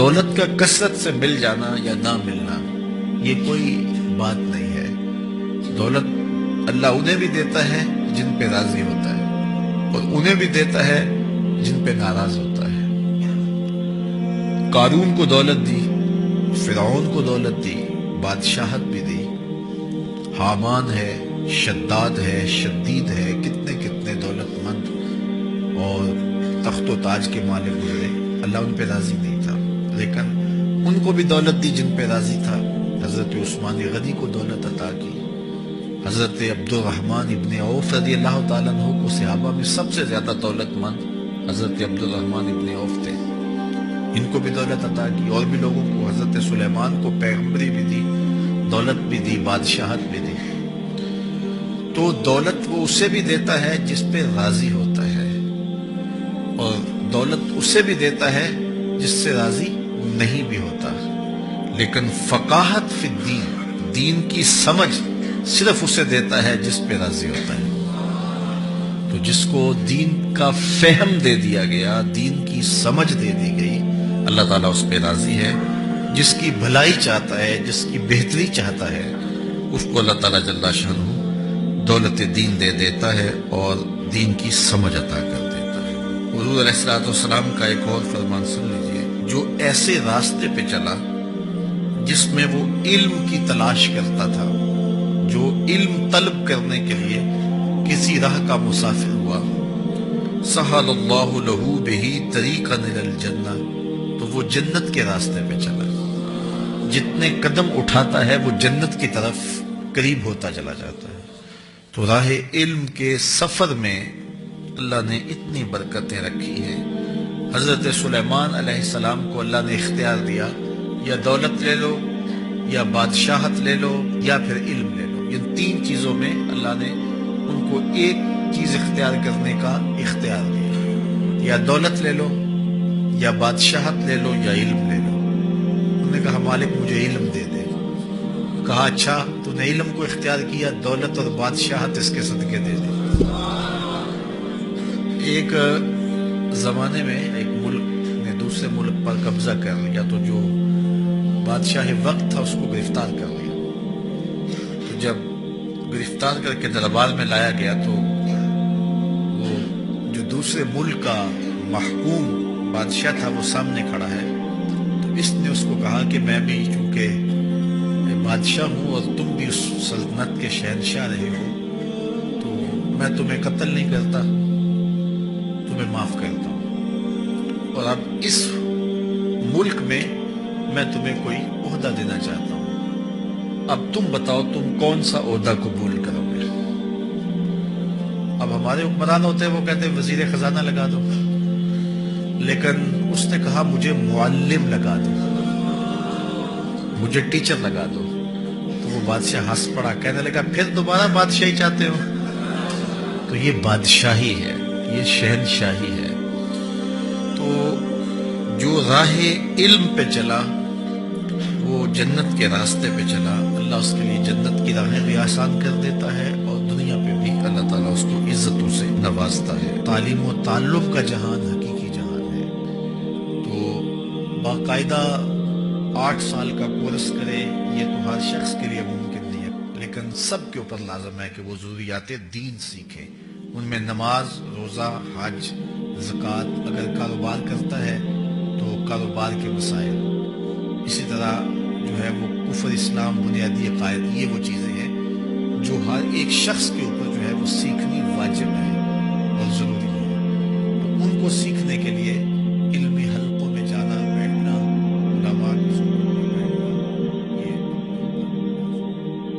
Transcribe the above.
دولت کا کثرت سے مل جانا یا نہ ملنا یہ کوئی بات نہیں ہے. دولت اللہ انہیں بھی دیتا ہے جن پہ راضی ہوتا ہے اور انہیں بھی دیتا ہے جن پہ ناراض ہوتا ہے. قارون کو دولت دی، فرعون کو دولت دی، بادشاہت بھی دی. حامان ہے، شداد ہے، شدید ہے، کتنے کتنے دولت مند اور تخت و تاج کے مالک گزرے. اللہ ان پہ راضی نہیں تھا، لیکن ان کو بھی دولت دی جن پہ راضی تھا. حضرت عثمان غنی کو دولت عطا کی. حضرت عبد الرحمن ابن عوف رضی اللہ تعالیٰ عنہ کو صحابہ میں سب سے زیادہ دولت مند حضرت عبد الرحمن ابن عوف تھے، ان کو بھی دولت عطا کی. اور بھی لوگوں کو، حضرت سلیمان کو پیغمبری بھی دی، دولت بھی دی، بادشاہت بھی دی. تو دولت وہ اسے بھی دیتا ہے جس پہ راضی ہوتا ہے، اور دولت اسے بھی دیتا ہے جس سے راضی نہیں بھی ہوتا. لیکن فقاہت فی الدین، دین کی سمجھ صرف اسے دیتا ہے جس پہ راضی ہوتا ہے. تو جس کو دین کا فہم دے دیا گیا، دین کی سمجھ دے دی گئی، اللہ تعالیٰ اس پہ راضی ہے. جس کی بھلائی چاہتا ہے، جس کی بہتری چاہتا ہے، اس کو اللہ تعالیٰ جل شانہ دولت دین دے دیتا ہے اور دین کی سمجھ عطا کر دیتا ہے. حضور علیہ السلام کا ایک اور فرمان سن لیجئے. جو ایسے راستے پہ چلا جس میں وہ علم کی تلاش کرتا تھا، جو علم طلب کرنے کے لیے کسی راہ کا مسافر ہوا، سہل اللہ لہ بہ طریقا الی الجنہ، تو وہ جنت کے راستے پہ چلا. جتنے قدم اٹھاتا ہے وہ جنت کی طرف قریب ہوتا چلا جاتا ہے. تو راہ علم کے سفر میں اللہ نے اتنی برکتیں رکھی ہیں. حضرت سلیمان علیہ السلام کو اللہ نے اختیار دیا، یا دولت لے لو، یا بادشاہت لے لو، یا پھر علم لے لو. ان تین چیزوں میں اللہ نے ان کو ایک چیز اختیار کرنے کا اختیار دیا. یا دولت لے لو، یا بادشاہت لے لو، یا علم لے لو. انہوں نے کہا مالک مجھے علم دے دے. کہا اچھا تو نے علم کو اختیار کیا، دولت اور بادشاہت اس کے صدقے دے دے. ایک زمانے میں ایک ملک نے دوسرے ملک پر قبضہ کر لیا، تو جو بادشاہ وقت تھا اس کو گرفتار کر لیا. تو جب گرفتار کر کے دربار میں لایا گیا تو وہ جو دوسرے ملک کا محکوم بادشاہ تھا وہ سامنے کھڑا ہے. تو اس نے اس کو کہا کہ میں بھی چونکہ بادشاہ ہوں اور تم بھی اس سلطنت کے شہنشاہ رہے ہو، تو میں تمہیں قتل نہیں کرتا، تمہیں معاف کرتا ہوں، اور اب اس ملک میں میں تمہیں کوئی عہدہ دینا چاہتا ہوں. اب تم بتاؤ تم کون سا عہدہ قبول کرو گے. اب ہمارے حکمران ہوتے ہیں وہ کہتے ہیں وزیر خزانہ لگا دو، لیکن اس نے کہا مجھے معلم لگا دو، مجھے ٹیچر لگا دو. تو وہ بادشاہ ہنس پڑا، کہنے لگا پھر دوبارہ بادشاہی چاہتے ہو. تو یہ بادشاہی ہے، یہ شہنشاہی ہے. تو جو راہ علم پہ چلا وہ جنت کے راستے پہ چلا، اللہ اس کے لیے جنت کی راہیں بھی آسان کر دیتا ہے، اور دنیا پہ بھی اللہ تعالیٰ اس کو عزتوں سے نوازتا ہے. تعلیم و تعلم کا جہان حقیقی جہان ہے. تو باقاعدہ 8 سال کا کورس کرے یہ تو ہر شخص کے لیے ممکن نہیں ہے، لیکن سب کے اوپر لازم ہے کہ وہ ضروریات دین سیکھے. ان میں نماز، روزہ، حج، زکوٰۃ. اگر کاروبار کرتا ہے تو کاروبار کے مسائل. اسی طرح جو ہے وہ کفر، اسلام، بنیادی عقائد، یہ وہ چیزیں ہیں جو ہر ایک شخص کے اوپر جو ہے وہ سیکھنی واجب ہے اور ضروری ہے. تو ان کو سیکھ